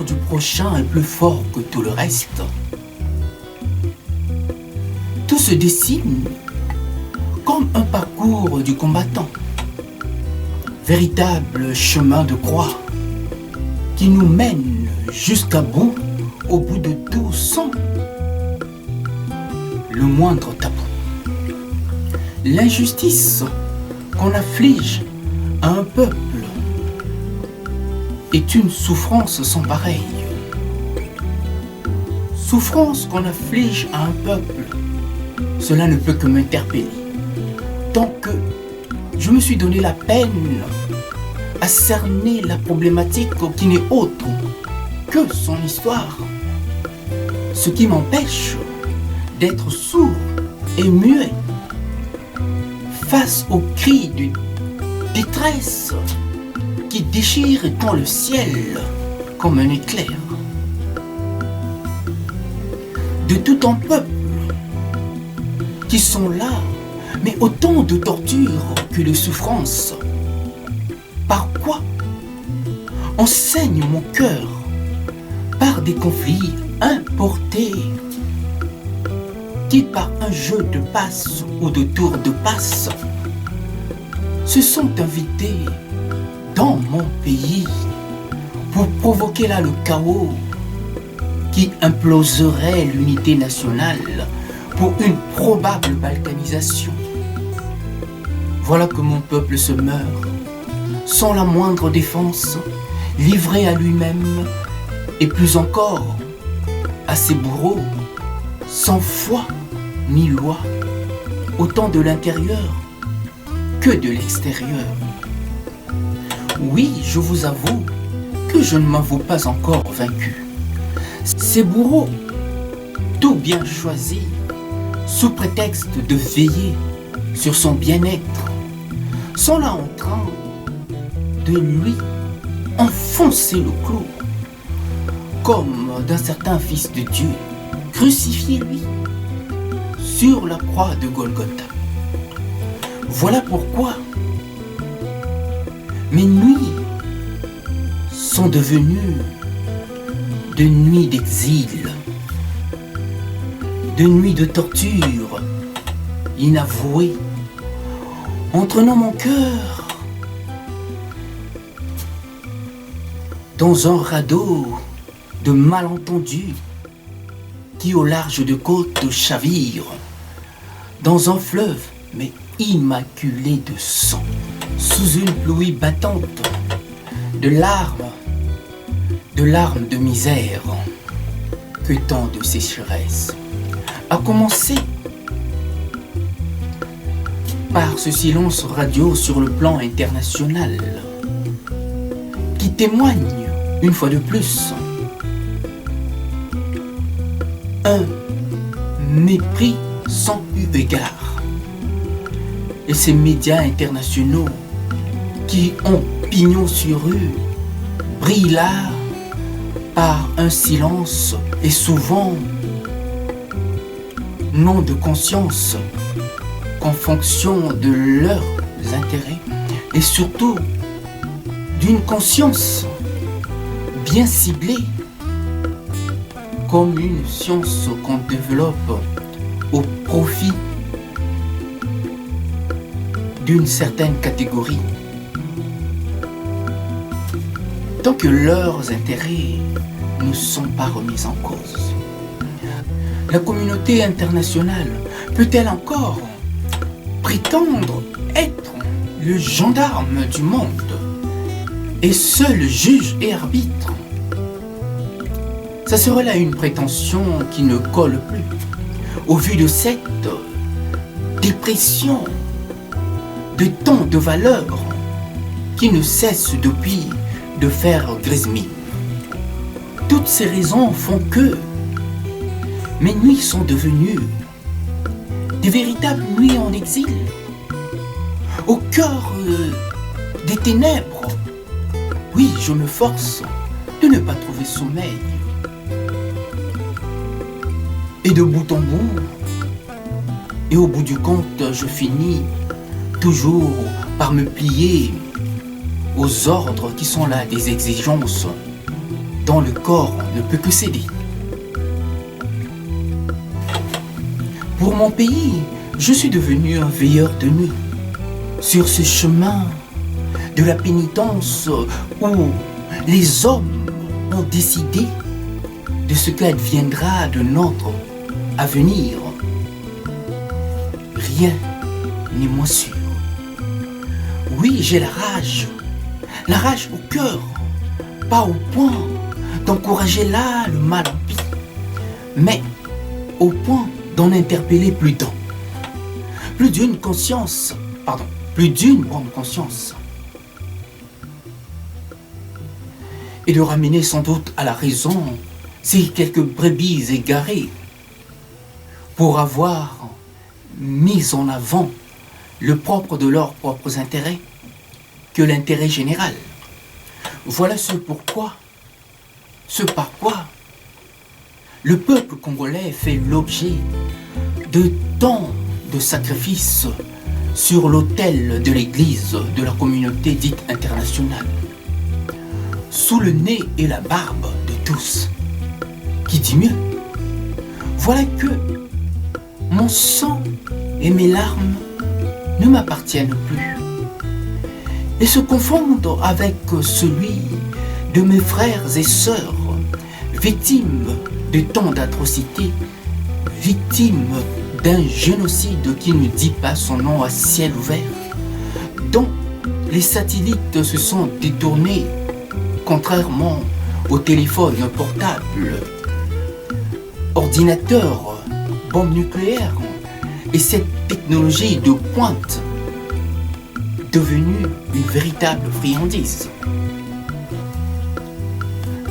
l'amour du prochain est plus fort que tout le reste. Tout se dessine comme un parcours du combattant, véritable chemin de croix qui nous mène jusqu'à bout, au bout de tout sans le moindre tabou. L'injustice qu'on afflige à un peuple est une souffrance sans pareille. Souffrance qu'on afflige à un peuple, cela ne peut que m'interpeller. Tant que je me suis donné la peine à cerner la problématique qui n'est autre que son histoire, ce qui m'empêche d'être sourd et muet face aux cris de détresse qui déchirent dans le ciel comme un éclair. De tout un peuple qui sont là, mais autant de tortures que de souffrances. Par quoi enseigne mon cœur? Par des conflits importés qui, par un jeu de passe ou de tour de passe, se sont invités dans mon pays pour provoquer là le chaos qui imploserait l'unité nationale pour une probable balkanisation. Voilà que mon peuple se meurt sans la moindre défense, livré à lui-même et plus encore à ses bourreaux, sans foi ni loi, autant de l'intérieur que de l'extérieur. Oui, je vous avoue que je ne m'avoue pas encore vaincu. Ces bourreaux, tout bien choisis, sous prétexte de veiller sur son bien-être, sont là en train de lui enfoncer le clou, comme d'un certain fils de Dieu, crucifié lui, sur la croix de Golgotha. Voilà pourquoi mes nuits sont devenues de nuits d'exil, de nuits de torture inavouée, entraînant mon cœur dans un radeau de malentendus qui au large de côtes chavire, dans un fleuve mais immaculé de sang, sous une pluie battante de larmes de misère, que tant de sécheresse, a commencé par ce silence radio sur le plan international, qui témoigne, une fois de plus, un mépris sans eu égard. Et ces médias internationaux qui ont pignon sur rue brillent là par un silence et souvent non de conscience qu'en fonction de leurs intérêts et surtout d'une conscience bien ciblée comme une science qu'on développe au profit d'une certaine catégorie. Tant que leurs intérêts ne sont pas remis en cause, la communauté internationale peut-elle encore prétendre être le gendarme du monde et seul juge et arbitre? Ça serait là une prétention qui ne colle plus au vu de cette dépression de tant de valeurs qui ne cesse depuis de faire grise mine. Toutes ces raisons font que mes nuits sont devenues des véritables nuits en exil, au cœur des ténèbres. Oui, je me force de ne pas trouver sommeil. Et de bout en bout, et au bout du compte, je finis toujours par me plier aux ordres qui sont là des exigences dont le corps ne peut que céder. Pour mon pays, je suis devenu un veilleur de nuit sur ce chemin de la pénitence où les hommes ont décidé de ce qu'adviendra de notre avenir. Rien n'est moins sûr. Oui, j'ai la rage au cœur, pas au point d'encourager là le mal en pis, mais au point d'en interpeller plus d'une bonne conscience, et de ramener sans doute à la raison ces quelques brebis égarées pour avoir mis en avant le propre de leurs propres intérêts que l'intérêt général. Voilà ce par quoi le peuple congolais fait l'objet de tant de sacrifices sur l'autel de l'Église de la communauté dite internationale, sous le nez et la barbe de tous. Qui dit mieux? Voilà que mon sang et mes larmes ne m'appartiennent plus et se confondent avec celui de mes frères et sœurs, victimes de tant d'atrocités, victimes d'un génocide qui ne dit pas son nom à ciel ouvert, dont les satellites se sont détournés, contrairement aux téléphones portables, ordinateurs, bombes nucléaires et cette technologie de pointe devenue une véritable friandise.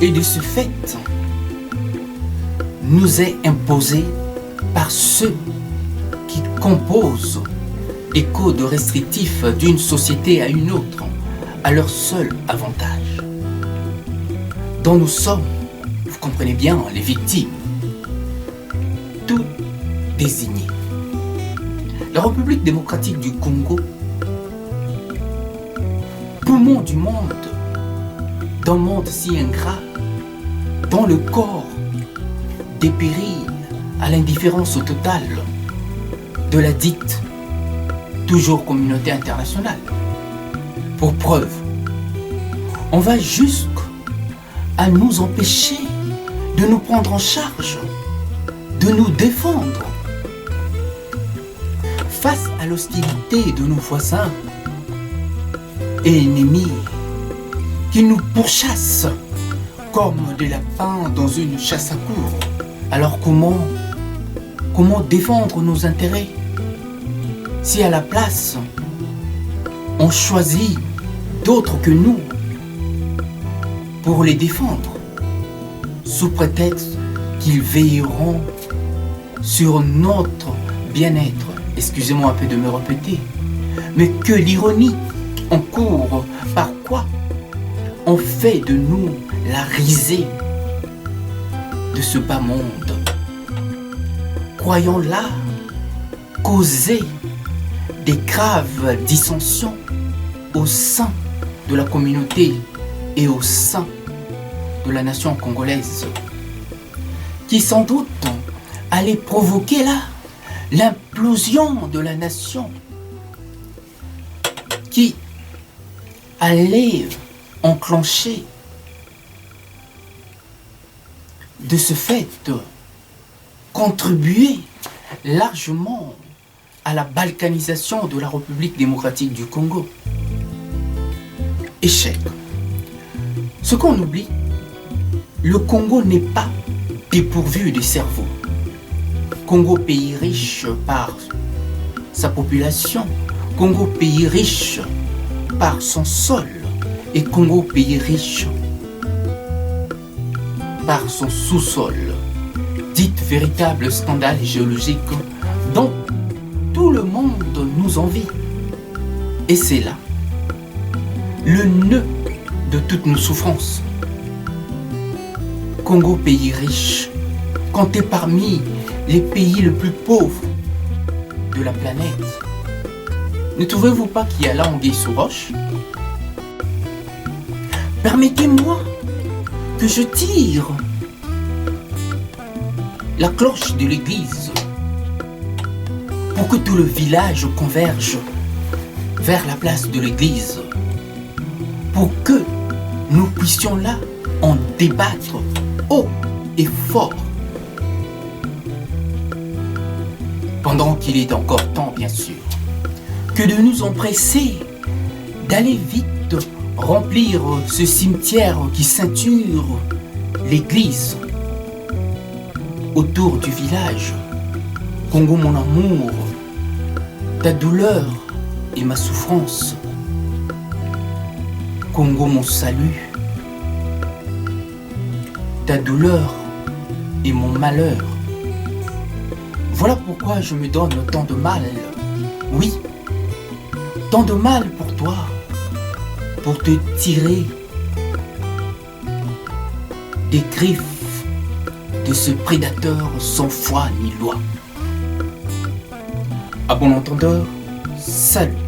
Et de ce fait, nous est imposé par ceux qui composent les codes restrictifs d'une société à une autre, à leur seul avantage, dont nous sommes, vous comprenez bien, les victimes, tout désigné. La République démocratique du Congo, poumon du monde, d'un monde si ingrat, dont le corps dépérit à l'indifférence totale de la dite toujours communauté internationale. Pour preuve, on va jusqu'à nous empêcher de nous prendre en charge, de nous défendre face à l'hostilité de nos voisins et ennemis qui nous pourchassent comme des lapins dans une chasse à courre. Alors comment défendre nos intérêts si à la place on choisit d'autres que nous pour les défendre sous prétexte qu'ils veilleront sur notre bien-être? Excusez-moi un peu de me répéter, mais que l'ironie en court, par quoi on fait de nous la risée de ce bas monde, croyant là causer des graves dissensions au sein de la communauté et au sein de la nation congolaise, qui sans doute allait provoquer là l'implosion de la nation, qui allait enclencher de ce fait contribuer largement à la balkanisation de la République démocratique du Congo. Échec. Ce qu'on oublie, le Congo n'est pas dépourvu de cerveau. Congo, pays riche par sa population, Congo, pays riche par son sol, et Congo, pays riche par son sous-sol, dite véritable scandale géologique dont tout le monde nous envie. Et c'est là le nœud de toutes nos souffrances. Congo, pays riche, compté parmi les pays les plus pauvres de la planète. Ne trouvez-vous pas qu'il y a là anguille sous roche? Permettez-moi que je tire la cloche de l'église pour que tout le village converge vers la place de l'église, pour que nous puissions là en débattre haut et fort, pendant qu'il est encore temps, bien sûr, que de nous empresser, d'aller vite remplir ce cimetière qui ceinture l'église autour du village. Congo, mon amour, ta douleur et ma souffrance. Congo, mon salut, ta douleur et mon malheur. Voilà pourquoi je me donne tant de mal. Oui, tant de mal pour toi, pour te tirer des griffes de ce prédateur sans foi ni loi. À bon entendeur, salut.